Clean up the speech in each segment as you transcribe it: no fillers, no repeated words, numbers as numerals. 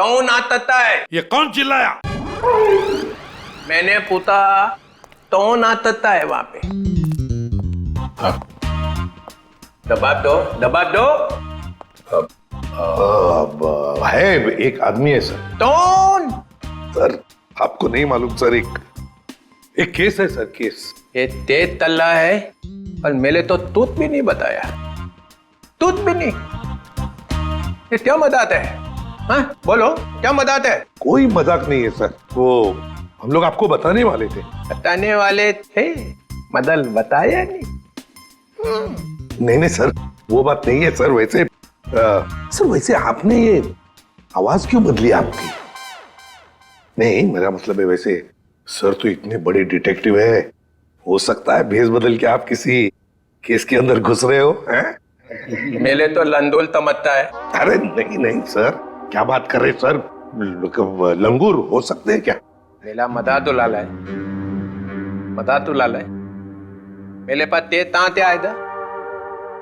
तो नातता है। ये कौन चिल्लाया? मैंने पूछा तो नातता है वहां पे। दबाव दो, दबाव दो। है एक आदमी है सर। कौन? सर आपको नहीं मालूम सर, एक केस है सर, केस। ये तेज तल्ला है और मैंने तो तूत भी नहीं बताया, तूत भी नहीं। ये क्या मजाक है? हाँ बोलो, क्या मजाक है? कोई मजाक नहीं है सर, वो हम लोग आपको बताने वाले थे। बताने वाले थे, मदल बताया नहीं। नहीं सर, वो बात नहीं है सर। वैसे सर वैसे आपने ये आवाज क्यों बदली आपकी? नहीं मेरा मतलब है, वैसे सर तो इतने बड़े डिटेक्टिव है, हो सकता है भेस बदल के आप किसी केस के अंदर घुस रहे हो हैं? मेले तो लंदोल तमत्ता है। अरे नहीं नहीं सर, क्या बात कर रहे सर, लंगूर हो सकते हैं क्या? मेला मदा तो लाला है, मदा तो लाला है। मेले पास ते ताते आए था,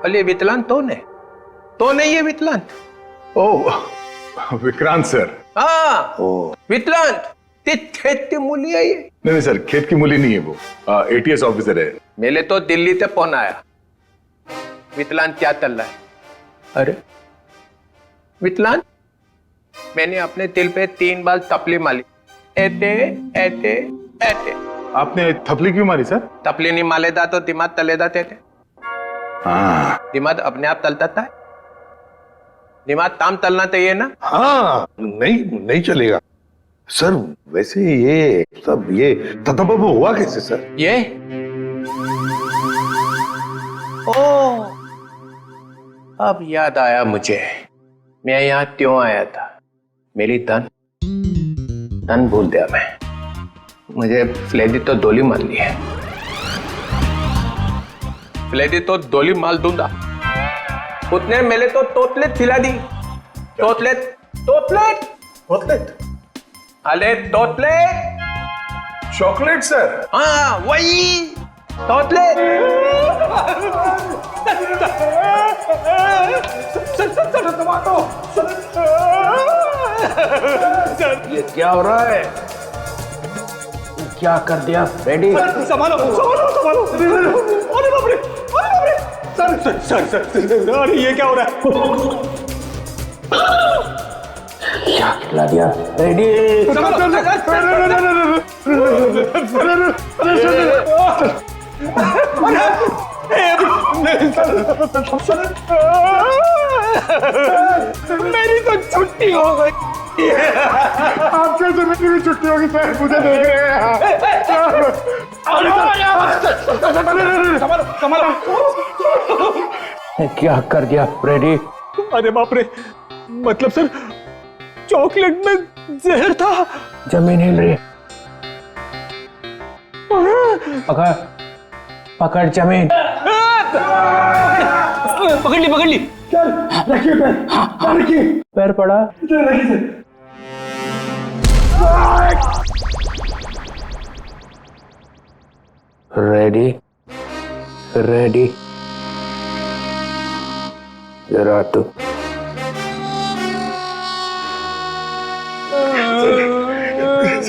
अली वितलान तो नहीं है वितलान। ओह विक्रांत सर। हाँ वितलान ते खेत की मूली है ये। नहीं सर, खेत की मूली नहीं है वो, एटीएस ऑफिसर है। मेले तो दिल्ली से फोन आया, वितलान क्या चल रहा है? अरे वितलान, मैंने अपने दिल पे 3 बार तपली मारी, ऐते ऐते ऐते। आपने थपली क्यों मारी सर? तपली नहीं मालेदा तो दिमाग तलेदा थे। हाँ दिमाग अपने आप तलता था, दिमाग ताम तलना चाहिए ना। हाँ नहीं चलेगा सर। वैसे ये सब ये ततबब हुआ कैसे सर? ये ओ अब याद आया मुझे, मैं यहाँ क्यों आया था। मेरी तन भूल दिया मैं, मुझे फ्लेडी तो दोली मार ली है। फ्लेडी तो दोली माल दूंगा, उतने मेले तो तोतलेट खिला दी। तोतलेट तोतलेट चॉकलेट? अरे तोतलेट, चॉकलेट सर? हाँ वही तोतलेट। ये क्या हो रहा है? क्या कर दिया रेडी? संभालो संभालो संभालो। अरे बाप रे, अरे बाप रे। सर अरे ये क्या हो रहा है? क्या खिला दिया? रेडी? मेरी तो छुट्टी हो गई। आप कैसे मेरी भी छुट्टी होगी सर? मुझे देख रहे हैं। क्या कर दिया रेडी? अरे बाप रे, मतलब सर चॉकलेट में जहर था। जमीन हिल रही है, पकड़ पकड़ जमीन। पकड़ ली। चल रखिए पैर, हाँ रखिए। पैर पड़ा, रखिए सर। रेडी जरा तू।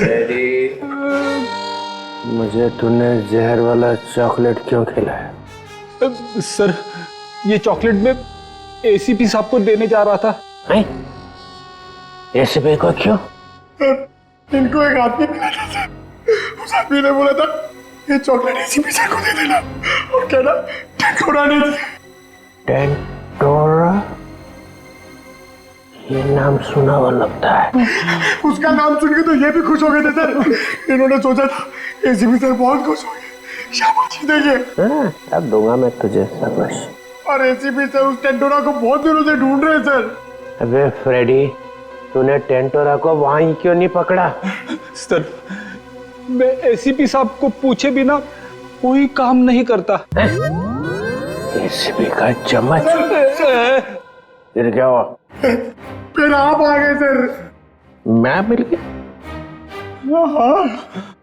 रेडी? मुझे तूने जहर वाला चॉकलेट क्यों खिलाया? सर ये चॉकलेट में एसीपी साहब को देने जा रहा था। एसीपी को क्यों? इनको एक आदमी मिला था सर, उस आदमी ने बोला था ये चॉकलेट एसीपी साहब को दे देना और कहना टेंटोरा ने दी। टेंटोरा? ये नाम सुना हुआ लगता है। उसका नाम सुन के तो ये भी खुश हो गए थे सर। इन्होंने सोचा था एसीपी सर बहुत खुश हो गए, शाबाशी देंगे। अब दूंगा मैं तुझे शाबाश। और एसीपी सर उस टेंटोरा को बहुत दिनों से ढूंढ रहे हैं सर। अबे फ्रेडी, तूने टेंटोरा को वहीं क्यों नहीं पकड़ा? सर मैं एसीपी साहब को पूछे बिना कोई काम नहीं करता। एसीपी का चम्मच? फिर क्या हुआ? फिर आप आ गए सर। मैं मिल गया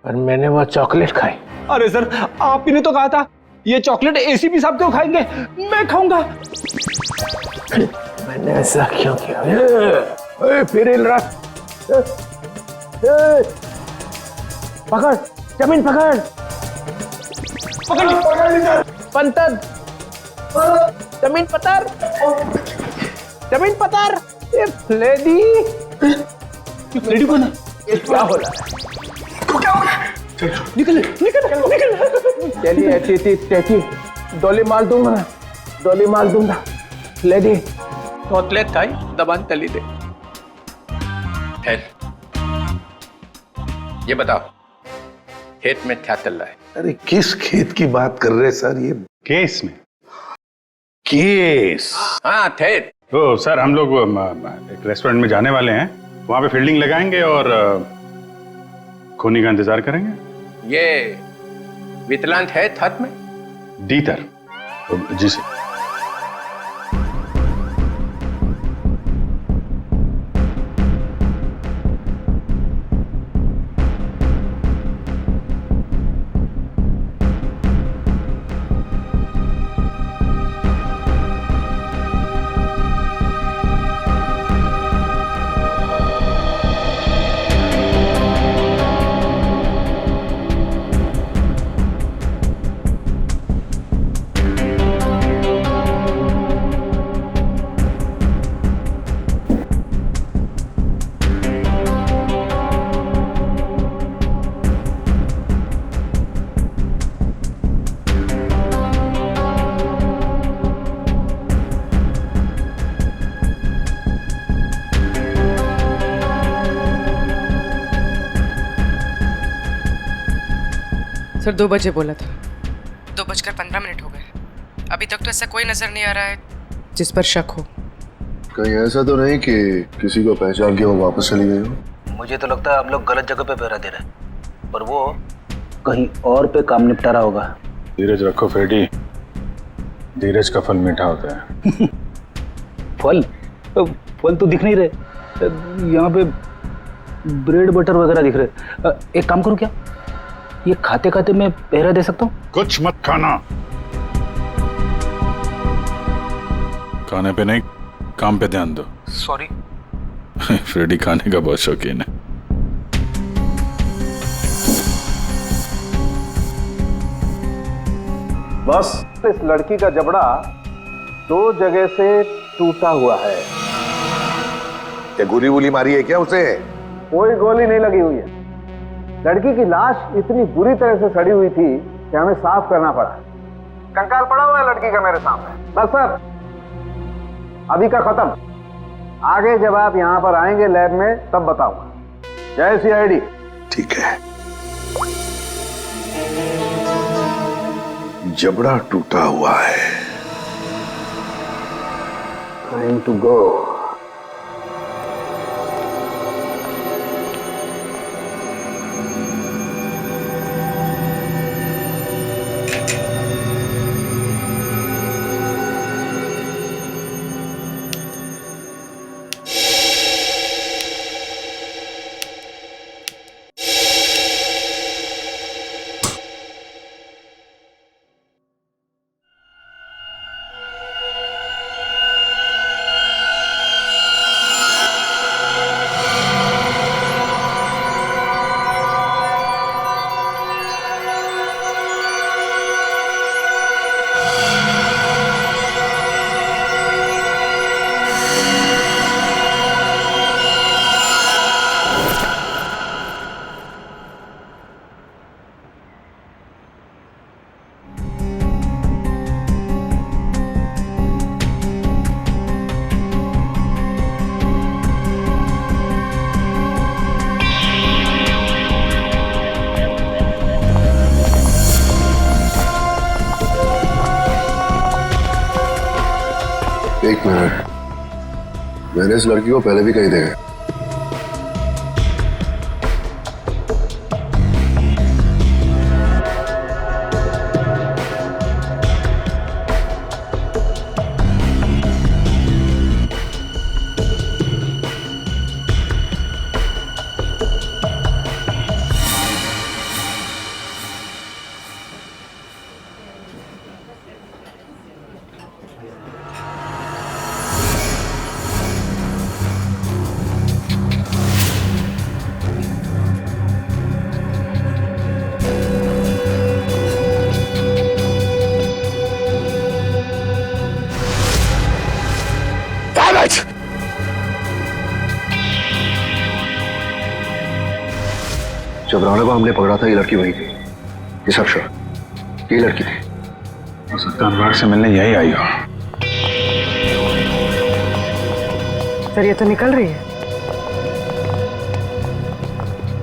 और मैंने वो चॉकलेट खाई। अरे सर आप ही ने तो कहा था ये चॉकलेट एसीपी साहब क्यों खाएंगे, मैं खाऊंगा। मैंने ऐसा क्यों किया? फिर हिल रहा, पकड़, जमीन पकड़, पंतर, जमीन पतर, जमीन पतर। लेडी, लेडी कौन है? क्या हो रहा है? क्या हो रहा है? निकल निकल निकल। चलिए चलिए, डोली मार दूंगा, डोली मार दूंगा। लेडी तोतले थाई दबान तली दे। ये बताओ खेत में क्या चल रहा है? अरे किस खेत की बात कर रहे सर? ये केस में। केस? हाँ खेत। तो सर हम लोग एक रेस्टोरेंट में जाने वाले हैं, वहां पे फील्डिंग लगाएंगे और खूनी का इंतजार करेंगे। ये विकलांग है हाथ में? दीतर। जी सर। सर 2 बजे बोला था। 2:15 हो गए। अभी तक तो ऐसा कोई नजर नहीं आ रहा है जिस पर शक हो। कहीं ऐसा तो नहीं कि किसी को पहचान के वो वापस चली गई हो? मुझे तो लगता है हम लोग गलत जगह पे पहरा दे रहे हैं, पर वो कहीं और पे काम निपटा रहा होगा। धीरज रखो फ्रेडी, धीरज का फल मीठा होता है। फल? फल तो दिख नहीं रहे यहाँ पे, ब्रेड बटर वगैरह दिख रहे। एक काम करूं क्या, ये खाते खाते मैं पहरा दे सकता हूँ? कुछ मत खाना। खाने पे नहीं, काम पे ध्यान दो। सॉरी। फ्रेडी खाने का बहुत शौकीन है। बस इस लड़की का जबड़ा 2 जगह से टूटा हुआ है। क्या गोली वोली मारी है क्या उसे? कोई गोली नहीं लगी हुई है। लड़की की लाश इतनी बुरी तरह से सड़ी हुई थी कि हमें साफ करना पड़ा। कंकाल पड़ा हुआ है लड़की का मेरे सामने। बस सर, अभी का खत्म। आगे जब आप यहाँ पर आएंगे लैब में तब बताऊंगा। जय CID। ठीक है। जबड़ा टूटा हुआ है। Time to go. एक मिनट, मैंने इस लड़की को पहले भी कहीं देखा है। जब राणा को हमने पकड़ा था ये लड़की वही थी। ये सब श्योर ये लड़की थी। हो सकता है अनुराग से मिलने यही आई हो। सर ये तो निकल रही है।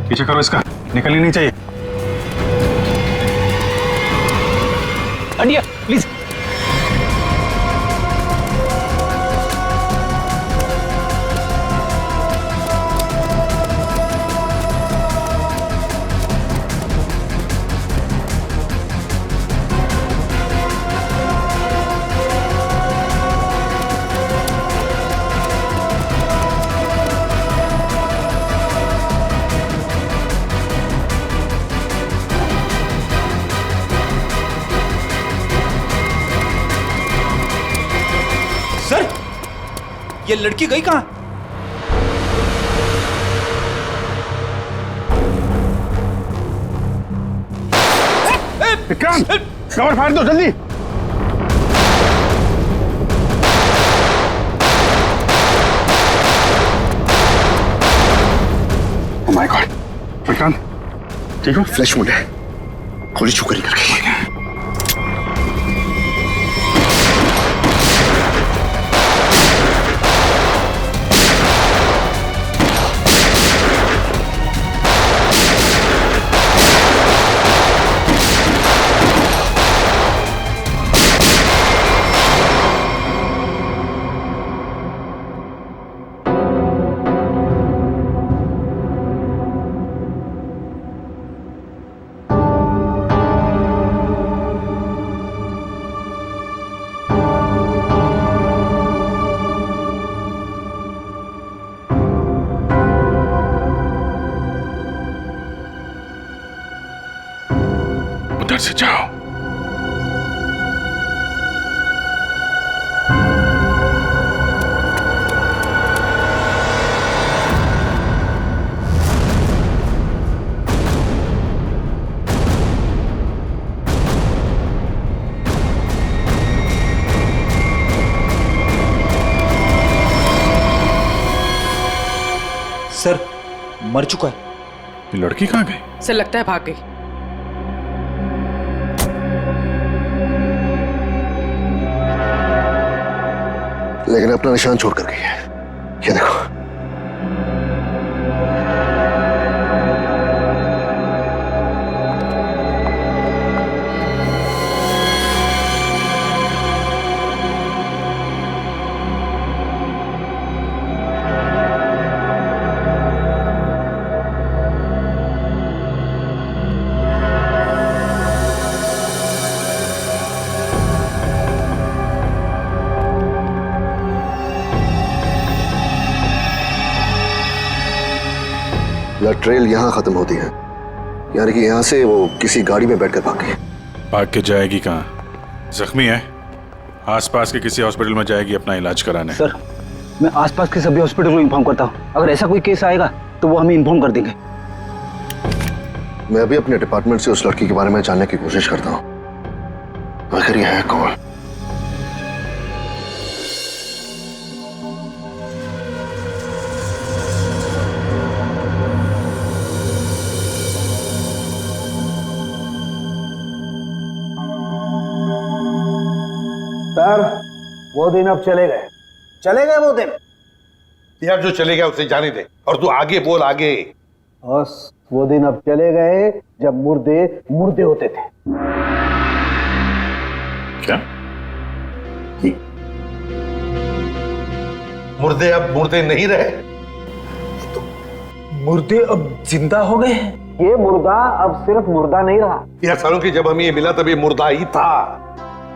पीछे करो इसका, निकलनी नहीं चाहिए। India please. सर ये लड़की गई कहाँ? विक्रांत कवर फाड़ दो जल्दी। Oh my God. विक्रांत ठीक हो? फ्लैश मूड है, गोली छुकर निकल गई। उधर से जाओ। सर मर चुका है। ये लड़की कहाँ गई? सर लगता है भाग गई। लेकिन अपना निशान छोड़ कर गई है। ये देखो। ट्रेल यहां खत्म होती है, यानी कि यहां से वो किसी गाड़ी में बैठकर भाग गई। भाग के जाएगी कहाँ? जख्मी है, आसपास के किसी हॉस्पिटल में जाएगी अपना इलाज कराने। सर मैं आसपास के सभी हॉस्पिटल को इन्फॉर्म करता हूँ। अगर ऐसा कोई केस आएगा तो वो हमें इन्फॉर्म कर देंगे। मैं अभी अपने डिपार्टमेंट से उस लड़की के बारे में जानने की कोशिश करता हूँ। आखिर यह है कौन? सर वो दिन अब चले गए वो दिन। यार जो चले गया उसे जाने दे, और तू आगे बोल आगे। बस वो दिन अब चले गए जब मुर्दे मुर्दे होते थे। क्या? मुर्दे अब मुर्दे नहीं रहे, मुर्दे अब जिंदा हो गए। ये मुर्दा अब सिर्फ मुर्दा नहीं रहा। यार सालों की जब हमें ये मिला तब ये मुर्दा ही था।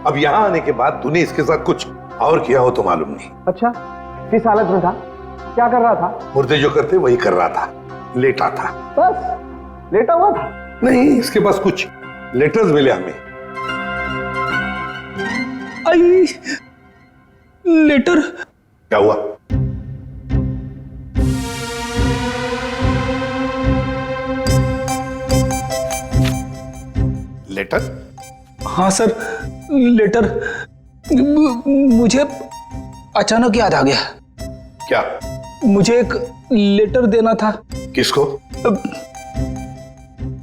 अब यहाँ आने के बाद तूने इसके साथ कुछ और किया हो तो मालूम नहीं। अच्छा किस हालत में था? क्या कर रहा था? मुर्दे जो करते वही कर रहा था, लेटा था। बस लेटा हुआ था? नहीं, इसके पास कुछ लेटर्स मिले हमें। आई लेटर। क्या हुआ? लेटर? हाँ सर लेटर। मुझे अचानक याद आ गया। क्या? मुझे एक लेटर देना था। किसको?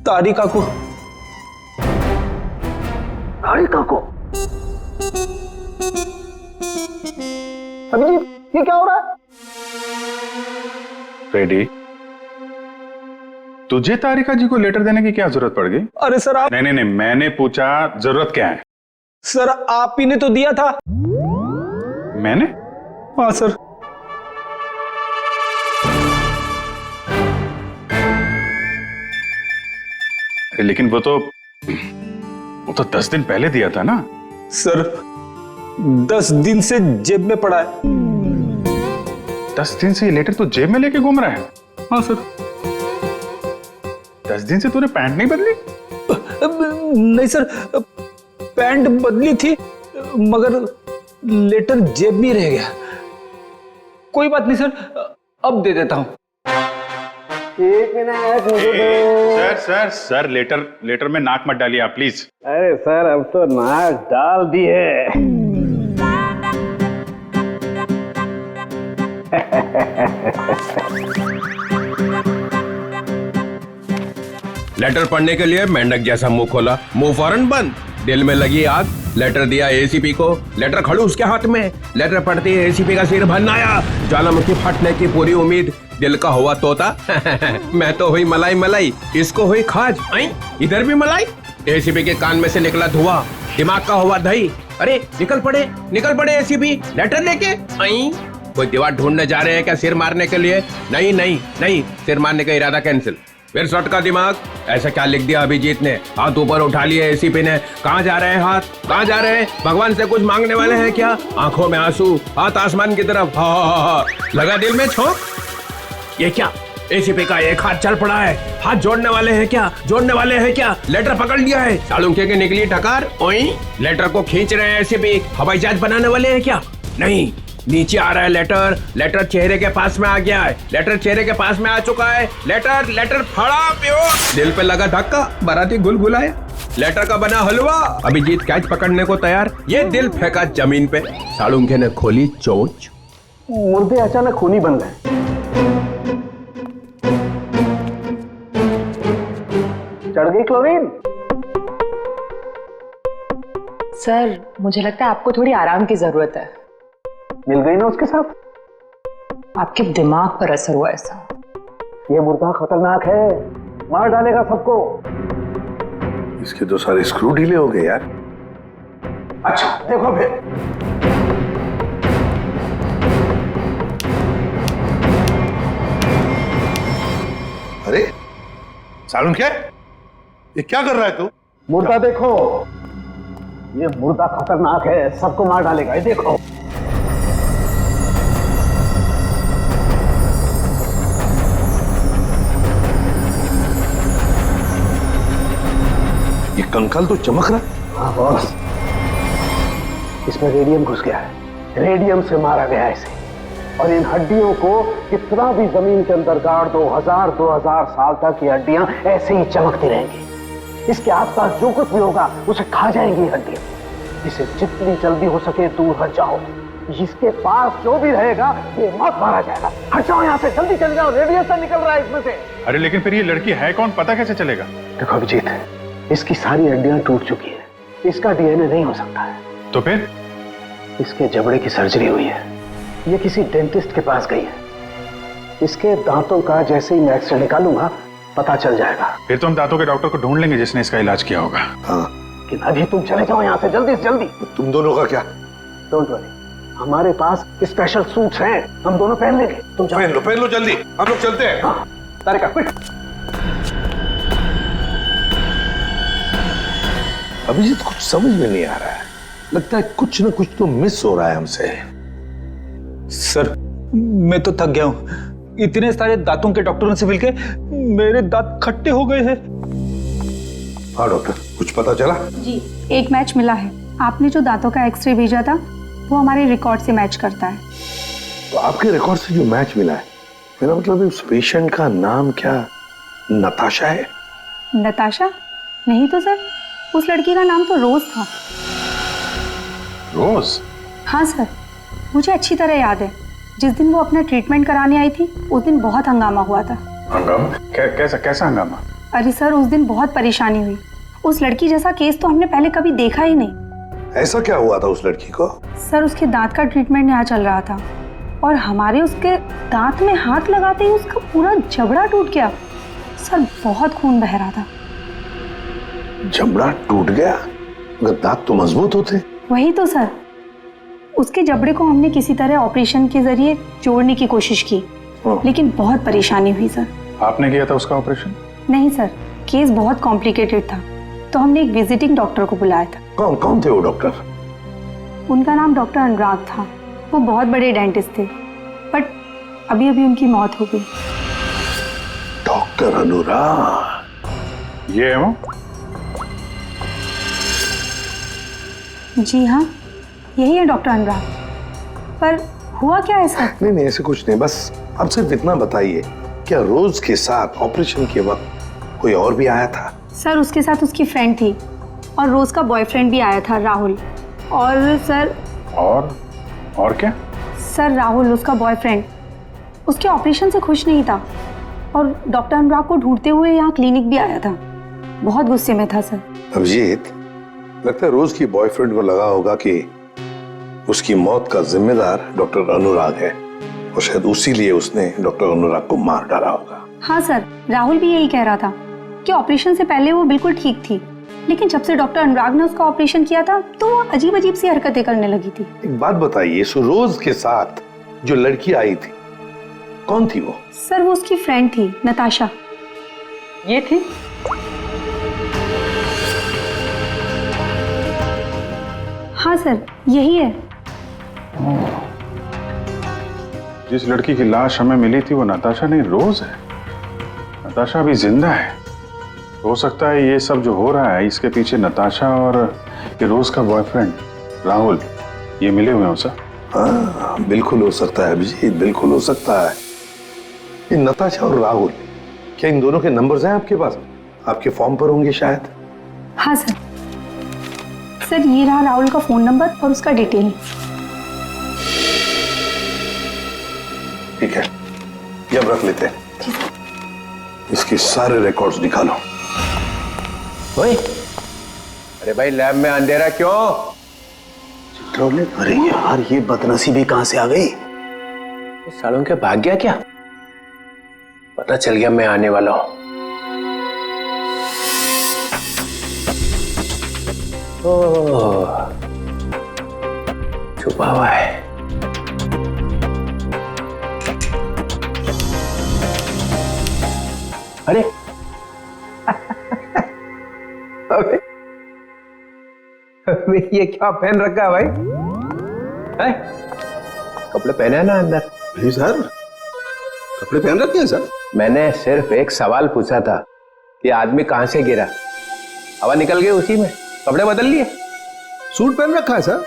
तारिका को। तारिका को? अभिजीत, ये क्या हो रहा है? रेडी? तुझे तारिका जी को लेटर देने की क्या जरूरत पड़ गई? अरे सर आप। नहीं, मैंने पूछा जरूरत क्या है? सर आप ही ने तो दिया था। मैंने? हाँ सर। लेकिन वो तो 10 दिन पहले दिया था ना। सर 10 दिन से जेब में पड़ा है। 10 दिन से ये लेटर तो जेब में लेके घूम रहा है? हाँ सर। 10 दिन से तूने पैंट नहीं बदली? नहीं सर, पैंट बदली थी मगर लेटर जेब में रह गया। कोई बात नहीं सर, अब दे देता हूं। एक मिनट मुझे दो। सर लेटर में नाक मत डालिए आप प्लीज। अरे सर अब तो नाक डाल दी है। लेटर पढ़ने के लिए मेंढक जैसा मुंह खोला, मुंह फौरन बंद। दिल में लगी आग। लेटर दिया एसीपी को, लेटर खड़ूस के हाथ में। लेटर पढ़ते ही एसीपी का सिर भरना आया। ज्वालामुखी फटने की पूरी उम्मीद। दिल का हुआ तोता। मैं तो हुई मलाई, इसको हुई खाज। इधर भी मलाई। एसीपी के कान में से निकला धुआं, दिमाग का हुआ दही। अरे निकल पड़े एसीपी लेटर लेके। कोई दीवार ढूंढने जा रहे हैं क्या सिर मारने के लिए? नहीं, सिर मारने का इरादा कैंसिल। फिर शॉट का दिमाग। ऐसा क्या लिख दिया अभिजीत ने? हाथ ऊपर उठा लिए एसीपी ने। कहाँ जा रहे हैं हाथ? कहाँ जा रहे हैं? भगवान से कुछ मांगने वाले हैं क्या? आंखों में आंसू, हाथ आसमान की तरफ। हा। लगा दिल में छोंक। ये क्या? एसीपी का एक हाथ चल पड़ा है। हाथ जोड़ने वाले हैं क्या? लेटर पकड़ लिया है। सालुंखे की निकली टकार। लेटर को खींच रहे हैं एसीपी। हवाई जहाज बनाने वाले हैं क्या? नहीं, नीचे आ रहा है लेटर चेहरे के पास में आ गया है। लेटर चेहरे के पास में आ चुका है। लेटर फड़ा प्यो। दिल पे लगा धक्का, बाराती गुलगुलाया। लेटर का बना हलवा। अभिजीत कैच पकड़ने को तैयार। ये दिल फेंका जमीन पे। सालुंखे ने खोली चोंच। मुर्दे अचानक खूनी बन गए। चढ़ गई क्लोरीन। सर मुझे लगता है आपको थोड़ी आराम की जरूरत है। मिल गई ना उसके साथ? आपके दिमाग पर असर हुआ ऐसा। ये मुर्दा खतरनाक है, मार डालेगा सबको। इसके तो सारे स्क्रू ढीले हो गए यार। अच्छा देखो फिर। अरे सालुंखे, ये क्या कर रहा है तू? मुर्दा देखो, ये मुर्दा खतरनाक है, सबको मार डालेगा। ये देखो। ये कंकाल तो चमक रहा है। हाँ बॉस, इसमें रेडियम घुस गया है। रेडियम से मारा गया इसे। और इन हड्डियों को कितना भी जमीन के अंदर गाड़ दो, 2000 साल तक ये हड्डियां ऐसे ही चमकती रहेंगी। इसके आसपास जो कुछ भी होगा उसे खा जाएंगी हड्डियां। इसे जितनी जल्दी हो सके दूर हट जाओ। इसके पास जो भी रहेगा ये मौत मारा जाएगा। हट जाओ यहाँ से, जल्दी चले जाओ। रेडिएशन निकल रहा है इसमें से। अरे लेकिन फिर ये लड़की है कौन, पता कैसे चलेगा? देखो अभिजीत, इसकी सारी हड्डियां टूट चुकी है। इसका डीएनए नहीं हो सकता है। तो फिर? इसके जबड़े की सर्जरी हुई है। ये किसी डेंटिस्ट के पास गई है। इसके दांतों का जैसे ही मैं एक्सरे निकालूंगा पता चल जाएगा। फिर तो हम दांतों के डॉक्टर को ढूंढ लेंगे जिसने इसका इलाज किया होगा। हाँ, लेकिन अभी तुम चले जाओ यहाँ से जल्दी से जल्दी। तुम दोनों का क्या? डोंट वरी, हमारे पास स्पेशल सूट्स हैं, हम दोनों पहन लेंगे। तुम जाओ। पहन लो जल्दी, हम लोग चलते हैं। हाँ, तारिका क्विक। अभिजीत कुछ समझ में नहीं आ रहा है। लगता है कुछ ना कुछ तो मिस हो रहा है हमसे। सर मैं तो थक गया हूं। इतने सारे दांतों के डॉक्टरों से मिलके मेरे दांत खट्टे हो गए हैं। हाँ डॉक्टर, कुछ पता चला? जी, एक मैच मिला है। आपने जो दांतों का एक्सरे भेजा था वो हमारे रिकॉर्ड से मैच करता है। तो आपके रिकॉर्ड से जो मैच मिला है, मेरा मतलब उस पेशेंट का नाम क्या नताशा है? नताशा? नहीं तो सर, उस लड़की का नाम तो रोज था। रोज? हाँ सर, मुझे अच्छी तरह याद है। जिस दिन वो अपना ट्रीटमेंट कराने आई थी उस दिन बहुत हंगामा हुआ था। हंगामा? कैसा हंगामा? अरे सर, उस दिन बहुत परेशानी हुई। उस लड़की जैसा केस तो हमने पहले कभी देखा ही नहीं। ऐसा क्या हुआ था उस लड़की को? सर, उसके दांत का ट्रीटमेंट यहाँ चल रहा था और हमारे उसके दांत में हाथ लगाते ही उसका पूरा जबड़ा टूट गया। सर, बहुत खून बह रहा था। जबड़ा टूट गया? अगर दांत तो मजबूत होते। वही तो सर, उसके जबड़े को हमने किसी तरह ऑपरेशन के जरिए जोड़ने की कोशिश की, लेकिन बहुत परेशानी हुई सर। आपने किया था उसका ऑपरेशन? नहीं सर, केस बहुत कॉम्प्लिकेटेड था, तो हमने एक विजिटिंग डॉक्टर को बुलाया था। कौन कौन थे वो डॉक्टर? उनका नाम डॉक्टर अनुराग था। वो बहुत बड़े डेंटिस्ट थे, बट अभी अभी उनकी मौत हो गई। डॉक्टर अनुराग? ये है वो? जी हाँ, यही है डॉक्टर अनुराग। पर हुआ क्या है सर? नहीं नहीं, ऐसे कुछ नहीं, बस आप सिर्फ इतना बताइए, क्या रोज के साथ ऑपरेशन के वक्त कोई और भी आया था? सर, उसके साथ उसकी फ्रेंड थी और रोज का बॉयफ्रेंड भी आया था, राहुल। और सर और क्या? सर, राहुल उसका बॉयफ्रेंड उसके ऑपरेशन से खुश नहीं था और डॉक्टर अनुराग को ढूंढते हुए यहाँ क्लिनिक भी आया था। बहुत गुस्से में था सर। अभिजीत, लगता है रोज की बॉयफ्रेंड को लगा होगा कि उसकी मौत का जिम्मेदार डॉक्टर अनुराग है और शायद उसी लिए उसने डॉक्टर अनुराग को मार डाला होगा। हाँ सर, राहुल भी यही कह रहा था कि ऑपरेशन से पहले वो बिल्कुल ठीक थी, लेकिन जब से डॉक्टर अनुराग ने उसका ऑपरेशन किया था तो वो अजीब अजीब सी हरकतें करने लगी थी। एक बात बताइए, सो रोज के साथ जो लड़की आई थी, कौन थी वो? सर, वो उसकी फ्रेंड थी, नताशा। ये थी? हाँ सर, यही है। जिस लड़की की लाश हमें मिली थी वो नताशा नहीं, रोज है। नताशा अभी जिंदा है। हो सकता है ये सब जो हो रहा है इसके पीछे नताशा और ये रोज का बॉयफ्रेंड राहुल ये मिले हुए हो सर। हाँ, बिल्कुल हो सकता है अभिजीत, बिल्कुल हो सकता है। ये नताशा और राहुल, क्या इन दोनों के नंबर्स हैं आपके पास? आपके फॉर्म पर होंगे शायद। हाँ सर। सर, ये रहा राहुल का फोन नंबर और उसका डिटेल। ठीक है, ये अब रख लेते हैं। इसके सारे रिकॉर्ड्स निकालो। ओए, अरे भाई लैब में अंधेरा क्यों? अरे यार, ये बदनसीबी कहां से आ गई? सालों के भाग गया क्या? पता चल गया मैं आने वाला हूं। ओह, छुपा हुआ है। अरे अबे ये क्या पहन रखा है भाई? है? कपड़े पहने हैं ना अंदर? नहीं सर, कपड़े पहन रखे हैं सर। मैंने सिर्फ एक सवाल पूछा था कि आदमी कहां से गिरा, हवा निकल गई उसी में, कपड़े बदल लिए। सूट पहन रखा है सर।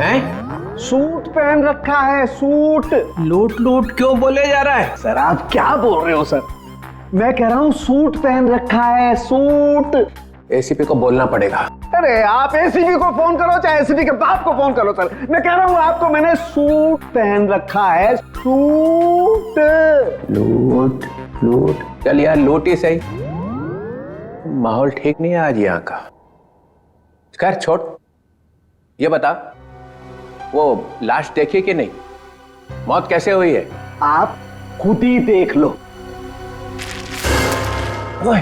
हैं? सूट पहन रखा है, सूट। लूट लूट क्यों बोले जा रहा है? सर, आप क्या बोल रहे हो सर? मैं कह रहा हूँ सूट पहन रखा है, सूट। एसीपी को बोलना पड़ेगा। अरे आप एसीपी को फोन करो चाहे एसीपी के बाप को फोन करो सर, मैं कह रहा हूँ आपको मैंने सूट पहन रखा है, सूट। लूट लूट, चल यार लूट ही सही। माहौल ठीक नहीं है आज यहाँ का। खैर छोड़, ये बता वो लाश देखी कि नहीं? मौत कैसे हुई है? आप खुद ही देख लो। ओए,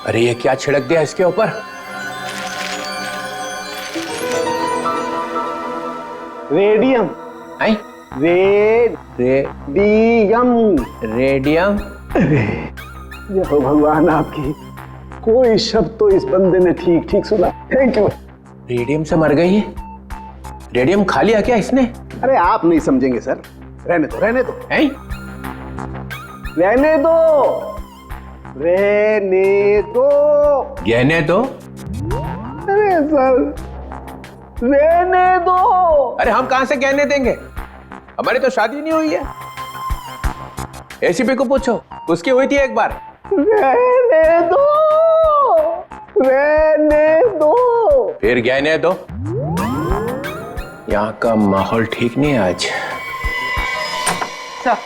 अरे ये क्या छिड़क दिया इसके ऊपर? रेडियम। हैं? रेडियम। रेडियम? जय हो भगवान आपकी, कोई शब्द तो इस बंदे ने ठीक ठीक सुना। Thank you. रेडियम से मर गई है? रेडियम खा लिया क्या इसने? अरे आप नहीं समझेंगे सर, रहने दो रहने दो। हैं? रहने दो, रहने दो। गहने दो? अरे सर, रहने दो। अरे हम कहां से गहने देंगे? हमारी तो शादी नहीं हुई है। एसीपी को पूछो, उसकी हुई थी एक बार। रहने दो, रहने दो। फिर गहने दो। यहाँ का माहौल ठीक नहीं है आज। सर,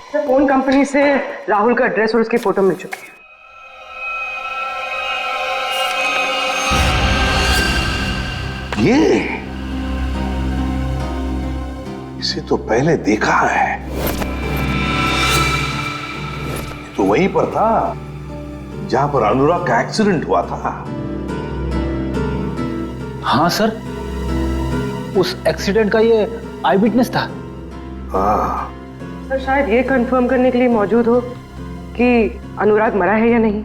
फोन कंपनी से राहुल का एड्रेस और उसकी फोटो मिल चुकी है। ये इसे तो पहले देखा है, तो वहीं पर था जहां पर अनुराग का एक्सीडेंट हुआ था। हाँ सर, उस एक्सीडेंट का ये आई विटनेस था। हाँ सर शायद ये कंफर्म करने के लिए मौजूद हो कि अनुराग मरा है या नहीं।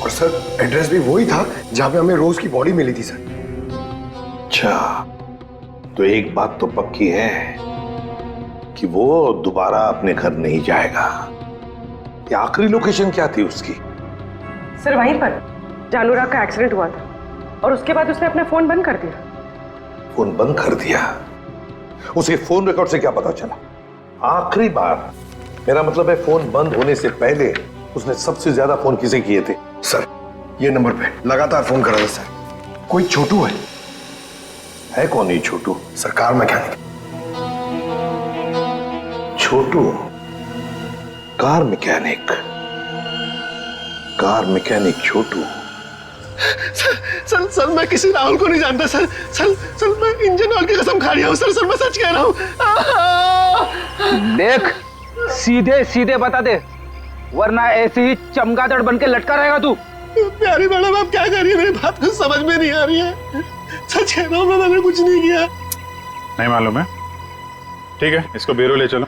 और सर एड्रेस भी वही था जहां पे हमें रोज की बॉडी मिली थी सर। अच्छा, तो एक बात तो पक्की है कि वो दोबारा अपने घर नहीं जाएगा। ये आखिरी लोकेशन क्या थी उसकी? सर वहीं पर जहां अनुराग का एक्सीडेंट हुआ था, और उसके बाद उसने अपना फोन बंद कर दिया। फोन बंद कर दिया? उसे फोन रिकॉर्ड से क्या पता चला? आखिरी बार, मेरा मतलब है फोन बंद होने से पहले उसने सबसे ज्यादा फोन किसे किए थे? सर ये नंबर पे लगातार फोन कर रहा था सर। कोई छोटू है कौन ये छोटू? सरकार मैकेनिक। छोटू कार मैकेनिक? कार मैकेनिक छोटू? सर मैं किसी राहुल को नहीं जानता सर। सर मैं इंजन ऑयल की कसम खा रहा हूँ सर मैं सच कह रहा हूँ। देख, सीधे सीधे बता दे, वरना ऐसे ही चमगादड़ बन के लटका रहेगा तू। प्यारी मैडम आप क्या कर रही है? मेरी बात कुछ समझ में नहीं आ रही है। सच कह रहा हूँ मैंने कुछ नहीं किया। नहीं मालूम है? ठीक है, इसको ब्यूरो ले चलो।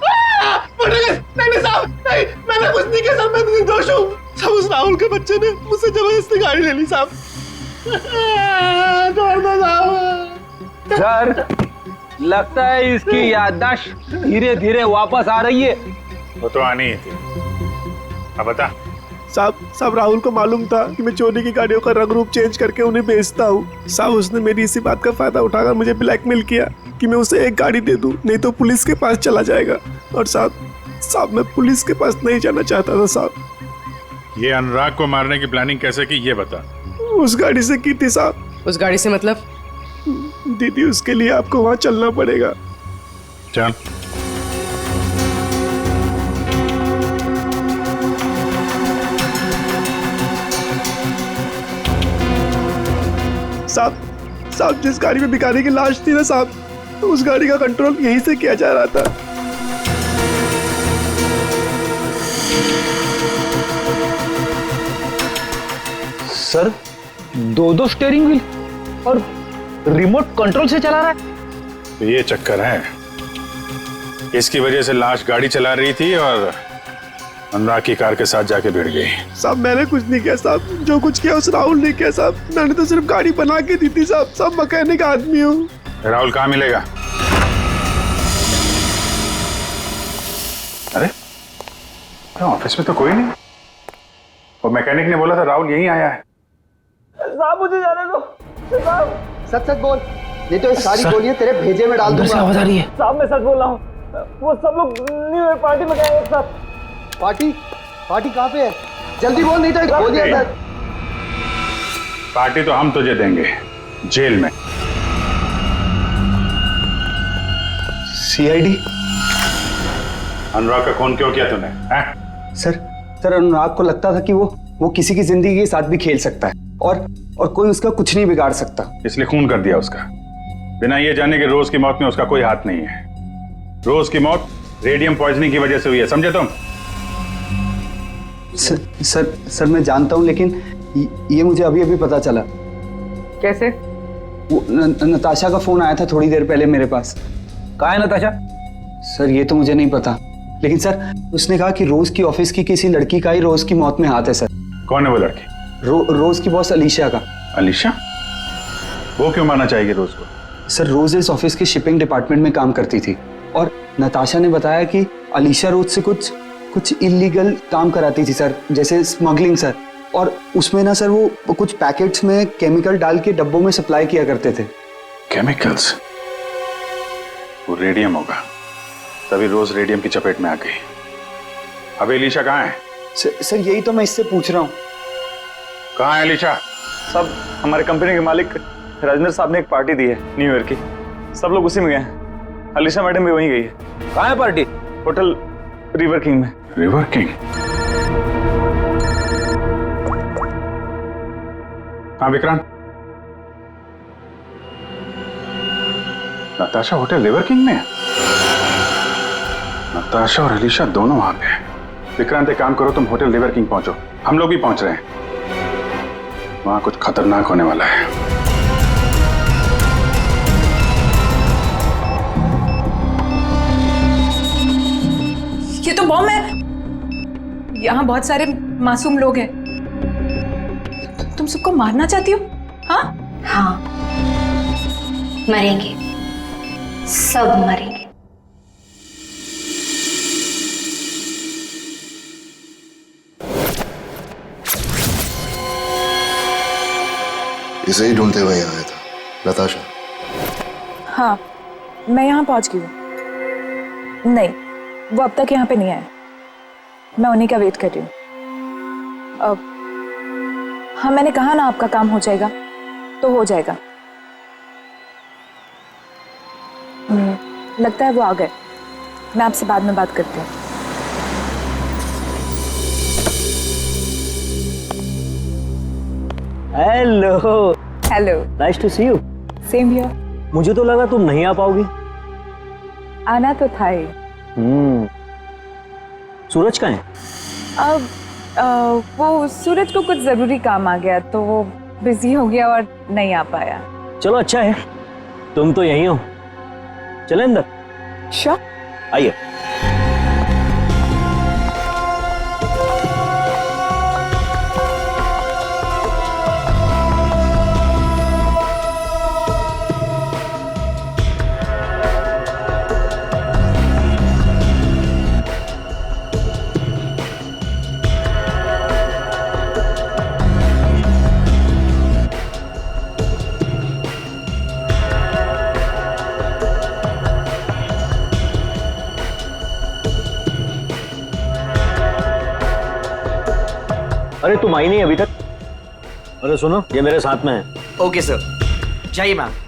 नहीं साहब, नहीं मैंने कुछ नहीं किया सर, मैं निर्दोष हूँ। सब उस राहुल के बच्चे ने मुझसे जबरदस्ती गाड़ी ले ली साहब। सर लगता है इसकी याददाश्त धीरे धीरे वापस आ रही है। वो तो आनी ही थी। अब बता। साहब राहुल को मालूम था कि मैं चोरी की गाड़ियों का रंग रूप चेंज करके उन्हें बेचता हूँ। साहब उसने मेरी इसी बात का फायदा उठाकर मुझे ब्लैकमेल किया कि मैं उसे एक गाड़ी दे दूं, नहीं तो पुलिस के पास चला जाएगा। और साहब मैं पुलिस के पास नहीं जाना चाहता था साहब। ये अनुराग को मारने की प्लानिंग कैसे की ये बता। उस गाड़ी से की थी साहब। उस गाड़ी से मतलब? दीदी उसके लिए आपको वहां चलना पड़ेगा। चल। साहब जिस गाड़ी में भिखारी की लाश थी ना साहब, तो उस गाड़ी का कंट्रोल यहीं से किया जा रहा था। सर दो स्टीयरिंग व्हील और रिमोट कंट्रोल से चला रहा है? तो ये चक्कर है, इसकी वजह से लाश गाड़ी चला रही थी और अनुराग की कार के साथ जाके भिड़ गई। साहब मैंने कुछ नहीं किया साहब, जो कुछ किया उस राहुल ने किया साहब। मैंने तो सिर्फ गाड़ी बना के दी थी साहब। सब मैकेनिक आदमी हूँ। राहुल कहाँ मिलेगा? अरे ऑफिस में तो कोई नहीं। वो मैकेनिक ने बोला था राहुल यहीं आया है। साहब मुझे जाने दो साहब। सच बोल, नहीं तो इस सारी गोलियां तेरे भेजे में डाल दूंगा। आवाज आ रही है। साहब मैं सच बोल रहा हूँ, वो सब लोग न्यू ईयर पार्टी में गए एक साथ। पार्टी कहाँ पे है? जल्दी बोल, नहीं तो गोलियां अंदर। पार्टी तो हम तुझे देंगे जेल में। सीआईडी? अनुराग का खून क्यों किया तूने? सर अनुराग को लगता था कि वो किसी की जिंदगी के साथ भी खेल सकता है और कोई उसका कुछ नहीं बिगाड़ सकता, इसलिए खून कर दिया उसका, बिना ये जाने कि रोज की मौत में उसका कोई हाथ नहीं है। रोज की मौत रेडियम पॉइजनिंग की वजह से हुई है, समझे तुम? सर मैं जानता हूं, लेकिन ये मुझे अभी अभी पता चला। कैसे? वो नताशा का फोन आया था थोड़ी देर पहले मेरे पास। कहाँ है नताशा? सर ये तो मुझे नहीं पता, लेकिन सर उसने कहा कि रोज की ऑफिस की किसी लड़की का ही रोज की मौत में हाथ है। सर कौन है वो लड़की? रोज की बॉस अलीशा का। अलीशा? वो क्यों मारना चाहेगी रोज को? सर रोज इस ऑफिस के शिपिंग डिपार्टमेंट में काम करती थी और नताशा ने बताया कि अलीशा रोज से कुछ इलीगल काम कराती थी सर, जैसे स्मगलिंग सर। और उसमें ना सर वो कुछ पैकेट्स में केमिकल डाल के डब्बों में सप्लाई किया करते थे। केमिकल्स? वो रेडियम होगा, तभी रोज रेडियम की चपेट में आ गई। अब अलीशा कहाँ है? सर यही तो मैं इससे पूछ रहा हूँ। कहाँ है अलीशा? सब हमारे कंपनी के मालिक राजेंद्र साहब ने एक पार्टी दी है न्यू ईयर की, सब लोग उसी में गए हैं। अलीशा मैडम भी वहीं गई है। कहाँ है पार्टी? रिवर किंग में। River king? हाँ Vikrant, Natasha hotel river king में है? नताशा और अलीशा दोनों वहां पे हैं। विक्रांत एक काम करो, तुम होटल रिवर किंग पहुंचो, हम लोग भी पहुंच रहे हैं। वहां कुछ खतरनाक होने वाला है। ये तो बॉम्ब है। यहाँ बहुत सारे मासूम लोग हैं। तुम सबको मारना चाहती हो? हाँ हाँ, मरेंगे, सब मरेंगे। इसे ही ढूंढते हुए यहाँ आया था। नताशा? हाँ, मैं यहाँ पहुँच गई हूँ। नहीं, वो अब तक यहाँ पे नहीं आए। मैं उन्हीं का वेट कर रही हूँ। हाँ, मैंने कहा ना आपका काम हो जाएगा तो हो जाएगा। लगता है वो आ गए। मैं आपसे बाद में बात करती हूँ। Hello. Hello. Nice to see you. Same here. मुझे तो लगा तुम नहीं आ पाओगी। आना तो था ही। सूरज कहाँ है? अब वो सूरज को कुछ जरूरी काम आ गया तो वो बिजी हो गया और नहीं आ पाया। चलो अच्छा है, तुम तो यहीं हो। चले अंदर? श्योर। आइए। अरे तुम आई नहीं अभी तक? अरे सुनो, ये मेरे साथ में है। ओके सर, जाइए मैम।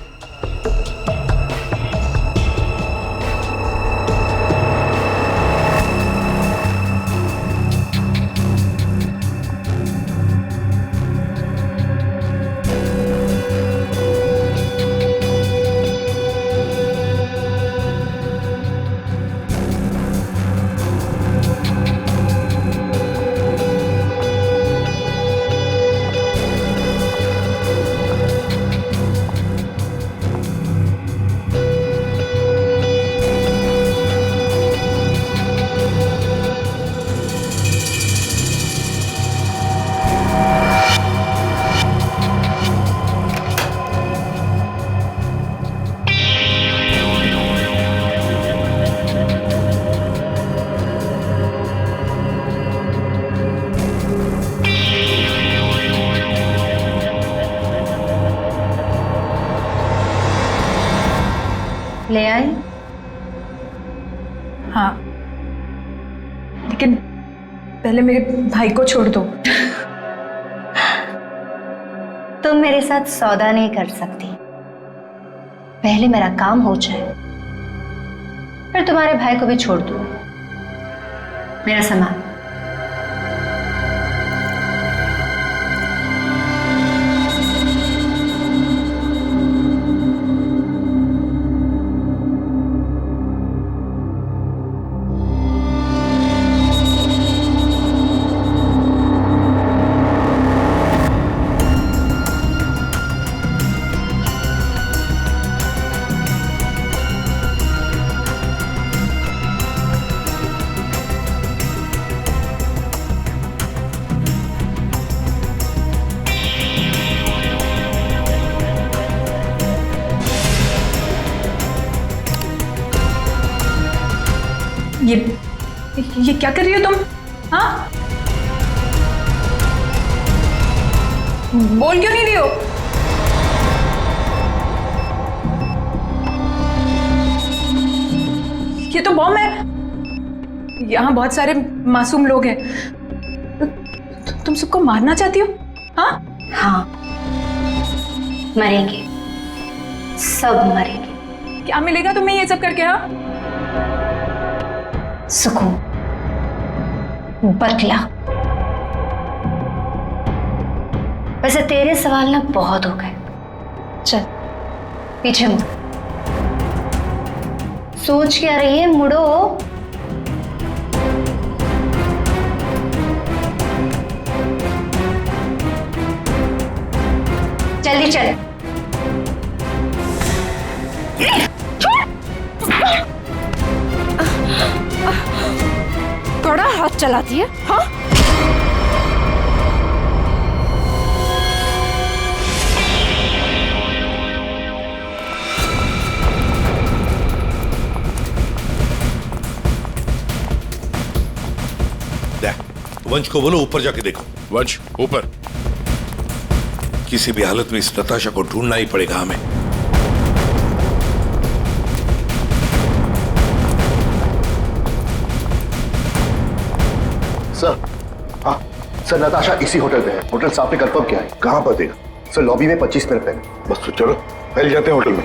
ले आए? हाँ, लेकिन पहले मेरे भाई को छोड़ दो। तुम मेरे साथ सौदा नहीं कर सकती। पहले मेरा काम हो जाए, फिर तुम्हारे भाई को भी छोड़ दो। मेरा सामान। ये क्या कर रही हो तुम? हाँ, बोल क्यों नहीं रही हो? ये तो बॉम्ब है। यहाँ बहुत सारे मासूम लोग हैं। तुम सबको मारना चाहती हो? हाँ हाँ, मरेंगे, सब मरेंगे। क्या मिलेगा तुम्हें ये सब करके? हाँ, सुकून। बतला। वैसे तेरे सवाल ना बहुत हो गए, चल पीछे मुड़। सोच क्या रही है, मुड़ो। जल्दी चल। बड़ा हाथ चलाती है, हाँ? वंश को बोलो ऊपर जाके देखो। वंश ऊपर। किसी भी हालत में इस नताशा को ढूंढना ही पड़ेगा हमें। सर, हाँ सर, नताशा इसी होटल पे है। होटल साहब ने कंफर्म किया है। कहां पर देगा? सर लॉबी में 25 मिनट पहले। बस तो चलो पहले जाते हैं होटल में।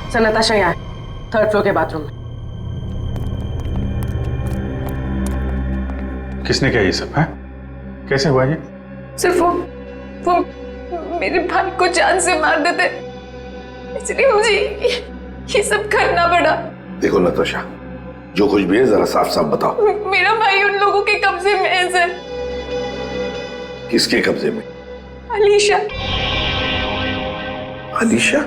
सर नताशा यहाँ है, 3rd फ्लोर के बाथरूम में। किसने किया ये सब है? कैसे हुआ ये? सिर्फ वो मेरे भाई को जान से मार देते, इसलिए मुझे ये सब करना पड़ा। देखो नताशा, जो कुछ भी है जरा साफ साफ बताओ। मेरा भाई उन लोगों के कब्जे में है सर। किसके कब्जे में? अलीशा। अलीशा?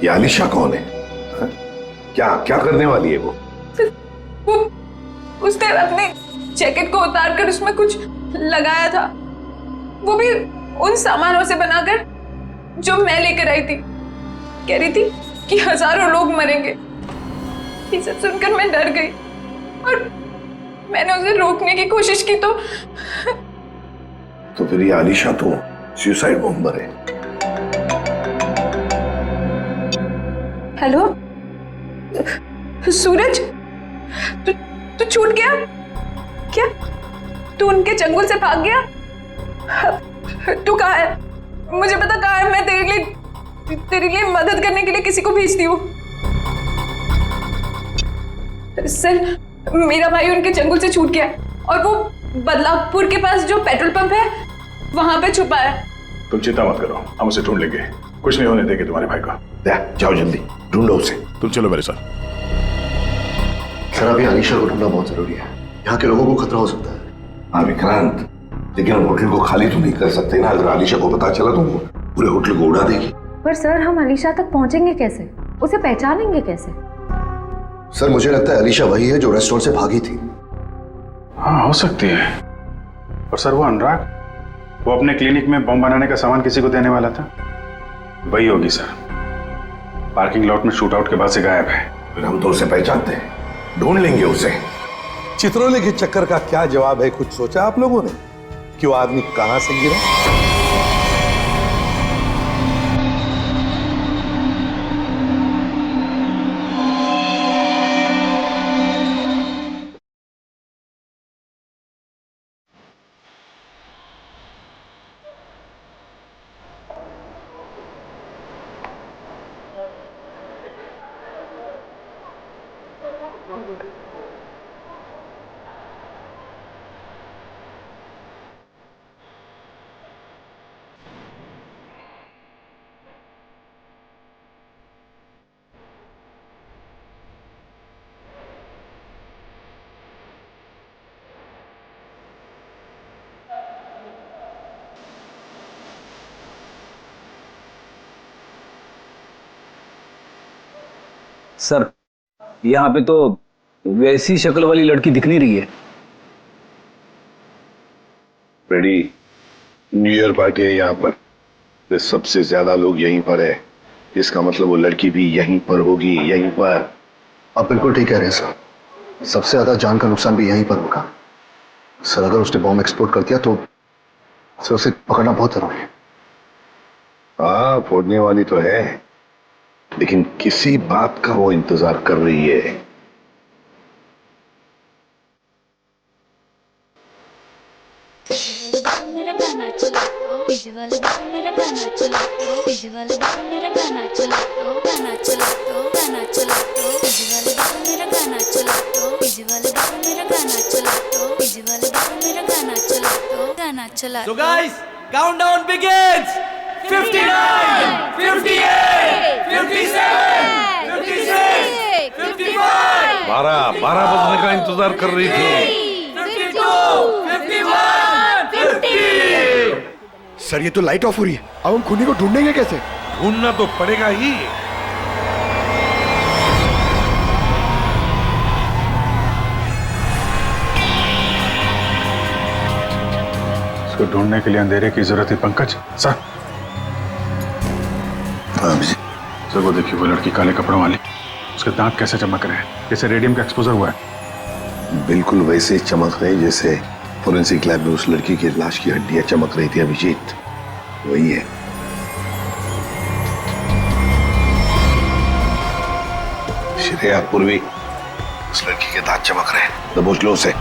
ये अलीशा कौन है? हा? क्या क्या करने वाली है वो? उसने अपने जैकेट को उतार कर उसमें कुछ लगाया था, वो भी उन सामानों से बनाकर जो मैं लेकर आई थी। कह रही थी कि हजारों लोग मरेंगे। ये सब सुनकर मैं डर गई और मैंने उसे रोकने की कोशिश की तो फिर ये अलीशा तो सुसाइड बॉम्बर है। हेलो सूरज, तू छूट गया क्या? तू उनके चंगुल से भाग गया? तू कहाँ है? मुझे पता कहाँ है। मैं तेरे लिए मदद करने के लिए किसी को भेजती हूँ। सर, मेरा भाई उनके चंगुल से छूट गया और वो बदलापुर के पास जो पेट्रोल पंप है वहां पे छुपा है। तुम चिंता मत करो, हम उसे ढूंढ लेंगे। कुछ नहीं होने देंगे तुम्हारे भाई को। जाओ जल्दी ढूंढो उसे। तुम चलो मेरे साथ। सर अभी अलीशा को ढूंढना बहुत जरूरी है, यहाँ के लोगों को खतरा हो सकता है। हाँ विक्रांत, लेकिन हम होटल को खाली तो नहीं कर सकते ना। अगर अलीशा को पता चला तो वो पूरे होटल को उड़ा देगी। पर सर हम अलीशा तक पहुंचेंगे कैसे? उसे पहचानेंगे कैसे? सर मुझे लगता है अलीशा वही है जो रेस्टोरेंट से भागी थी। हाँ हो सकती है। और सर वो अनुराग, वो अपने क्लिनिक में बम बनाने का सामान किसी को देने वाला था, वही होगी सर। पार्किंग लॉट में शूट आउट के बाद से गायब है। फिर हम तो उसे पहचानते हैं, ढूंढ लेंगे उसे। चित्रोले के चक्कर का क्या जवाब है? कुछ सोचा आप लोगों ने कि वो आदमी कहां से गिरा? सर यहाँ पे तो वैसी शक्ल वाली लड़की दिख नहीं रही है। फ्रेडी, न्यू ईयर पार्टी है यहाँ पर, तो सबसे ज्यादा लोग यहीं पर है, इसका मतलब वो लड़की भी यहीं पर होगी, यहीं पर। आप बिल्कुल ठीक कह रहे हैं सर, सबसे ज्यादा जान का नुकसान भी यहीं पर होगा। सर अगर उसने बॉम्ब एक्सप्लोड कर दिया तो सर उसे पकड़ना बहुत जरूरी है। हाँ, फोड़ने वाली तो है, लेकिन किसी बात का वो इंतजार कर रही है। So guys, countdown begins. 59, 58, 57, 56, 55. 12 बजने का इंतजार कर रही थी। 52, 51, 50. सर ये तो लाइट ऑफ हो रही है, अब हम खूनी को ढूंढेंगे कैसे? ढूंढना तो पड़ेगा ही। इसको ढूंढने के लिए अंधेरे की जरूरत है पंकज। सर सर वो देखिए, वो लड़की काले कपड़ों वाली, उसके दांत कैसे चमक रहे हैं, जैसे रेडियम का एक्सपोजर हुआ है। बिल्कुल वैसे ही चमक रही जैसे फोरेंसिक लैब में उस लड़की की लाश की हड्डियां चमक रही थी अभिजीत, वही है। श्रेया पूर्वी, उस लड़की के दांत चमक रहे हैं, दबोच लो उसे।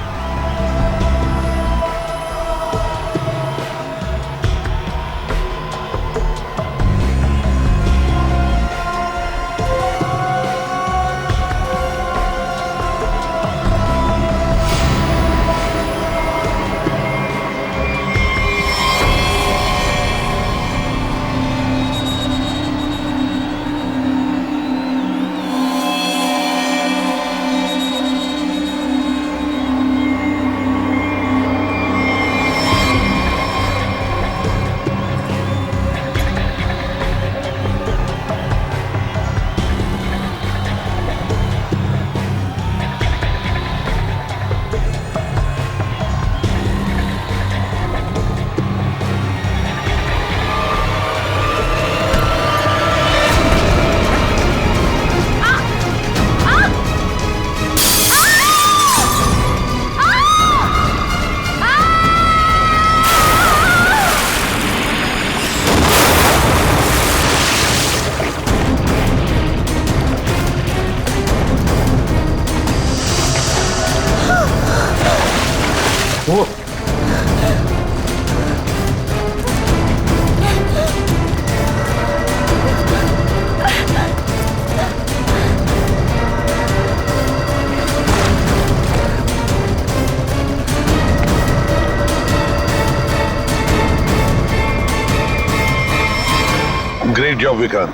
Great job Vikrant.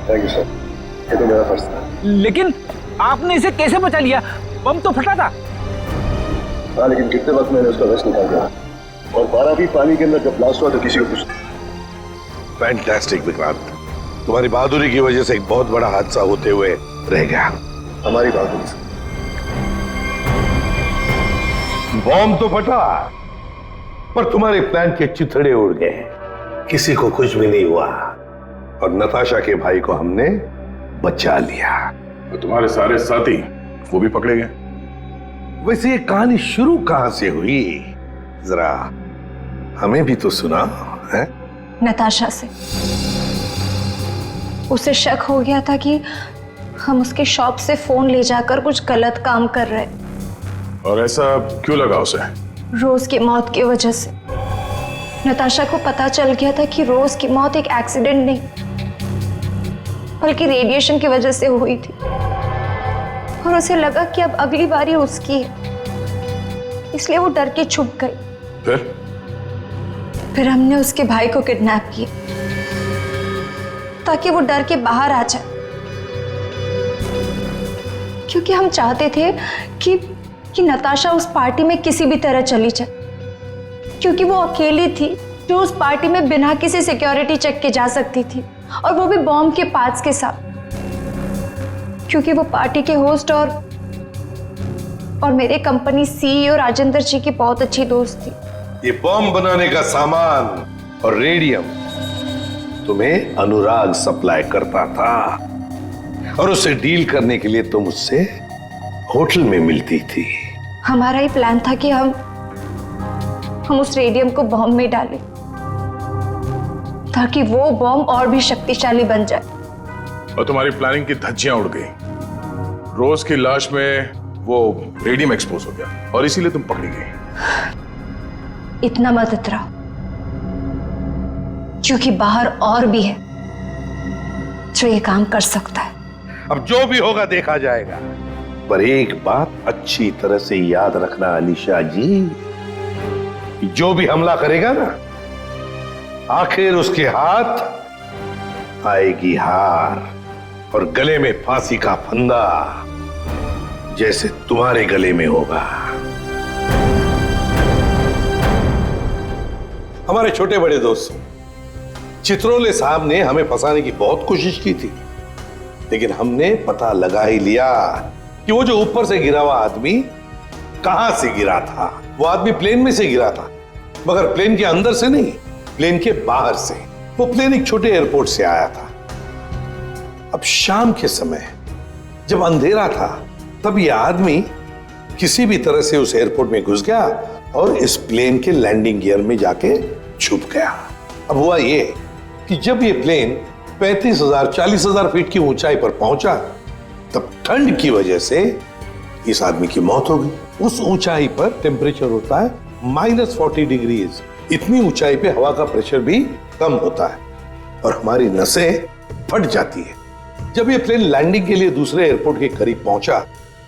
Thank you sir, ये तो मेरा फर्ज था। लेकिन आपने इसे कैसे बचा लिया? बम तो फटा था। हाँ, लेकिन कितने वक्त मैंने उसका वेस्ट निकाल दिया, और 12 भी पानी के अंदर जब ब्लास्ट हुआ तो किसी को कुछ। फैंटास्टिक विक्रांत, तुम्हारी बहादुरी की वजह से एक बहुत बड़ा हादसा होते हुए रह गया। हमारी बहादुरी से बॉम्ब तो फटा, पर तुम्हारे प्लान के चिथड़े उड़ गए, किसी को कुछ भी नहीं हुआ, और नताशा के भाई को हमने बचा लिया। तो तुम्हारे सारे साथी वो भी पकड़े गए। वैसे ये कहानी शुरू कहां से हुई, जरा हमें भी तो सुना है। नताशा से। उसे शक हो गया था कि हम उसके शॉप से फोन ले जाकर कुछ गलत काम कर रहे। और ऐसा क्यों लगा उसे? रोज की मौत की वजह से। नताशा को पता चल गया था कि रोज की मौत एक एक्सीडेंट नहीं बल्कि रेडिएशन की वजह से हुई थी, और उसे लगा कि अब अगली बारी उसकी है, इसलिए वो डर के छुप गई। फिर हमने उसके भाई को किडनैप किया ताकि वो डर के बाहर आ जाए, क्योंकि हम चाहते थे कि नताशा उस पार्टी में किसी भी तरह चली जाए, क्योंकि वो अकेली थी जो उस पार्टी में बिना किसी सिक्योरिटी चेक के जा सकती थी, और वो भी बॉम्ब के पार्ट्स के साथ। क्योंकि वो पार्टी के होस्ट और मेरे कंपनी सीईओ राजेंद्र जी की बहुत अच्छी दोस्त थी। ये बॉम्ब बनाने का सामान और रेडियम तुम्हें अनुराग सप्लाई करता था और उसे डील करने के लिए तुम उससे होटल में मिलती थी। हमारा ही प्लान था कि हम उस रेडियम को बॉम्ब में डालें ताकि वो बॉम्ब और भी शक्तिशाली बन जाए। और तुम्हारी प्लानिंग की धज्जियां उड़ गई। रोज की लाश में वो रेडियम एक्सपोज हो गया और इसीलिए तुम पकड़ी गई। इतना मत इतराओ, क्योंकि बाहर और भी है जो ये काम कर सकता है। अब जो भी होगा देखा जाएगा, पर एक बात अच्छी तरह से याद रखना अलीशा जी, जो भी हमला करेगा ना, आखिर उसके हाथ आएगी हार और गले में फांसी का फंदा, जैसे तुम्हारे गले में होगा। हमारे छोटे बड़े दोस्त चित्रोले साहब ने हमें फंसाने की बहुत कोशिश की थी, लेकिन हमने पता लगा ही लिया कि वो जो ऊपर से गिरा हुआ आदमी कहां से गिरा था। वो आदमी प्लेन में से गिरा था, मगर प्लेन के अंदर से नहीं, प्लेन के बाहर से। वो प्लेन एक छोटे एयरपोर्ट से आया था। अब शाम के समय जब अंधेरा था, तब यह आदमी किसी भी तरह से उस एयरपोर्ट में घुस गया और इस प्लेन के लैंडिंग गियर में जाके छुप गया। अब हुआ ये कि जब ये प्लेन 35,000 40,000 फीट की ऊंचाई पर पहुंचा, तब ठंड की वजह से इस आदमी की मौत हो गई। उस ऊंचाई पर टेम्परेचर होता है -40 डिग्रीज। इतनी ऊंचाई पे हवा का प्रेशर भी कम होता है और हमारी नसें फट जाती है। जब ये प्लेन लैंडिंग के लिए दूसरे एयरपोर्ट के करीब पहुंचा,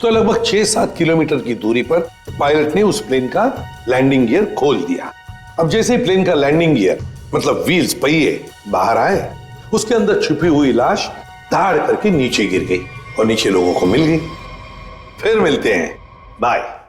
तो लगभग 6-7 किलोमीटर की दूरी पर पायलट ने उस प्लेन का लैंडिंग गियर खोल दिया। अब जैसे ही प्लेन का लैंडिंग गियर मतलब व्हील्स, पहिए बाहर आए, उसके अंदर छुपी हुई लाश धाड़ करके नीचे गिर गई और नीचे लोगों को मिल गई। फिर मिलते हैं, बाय।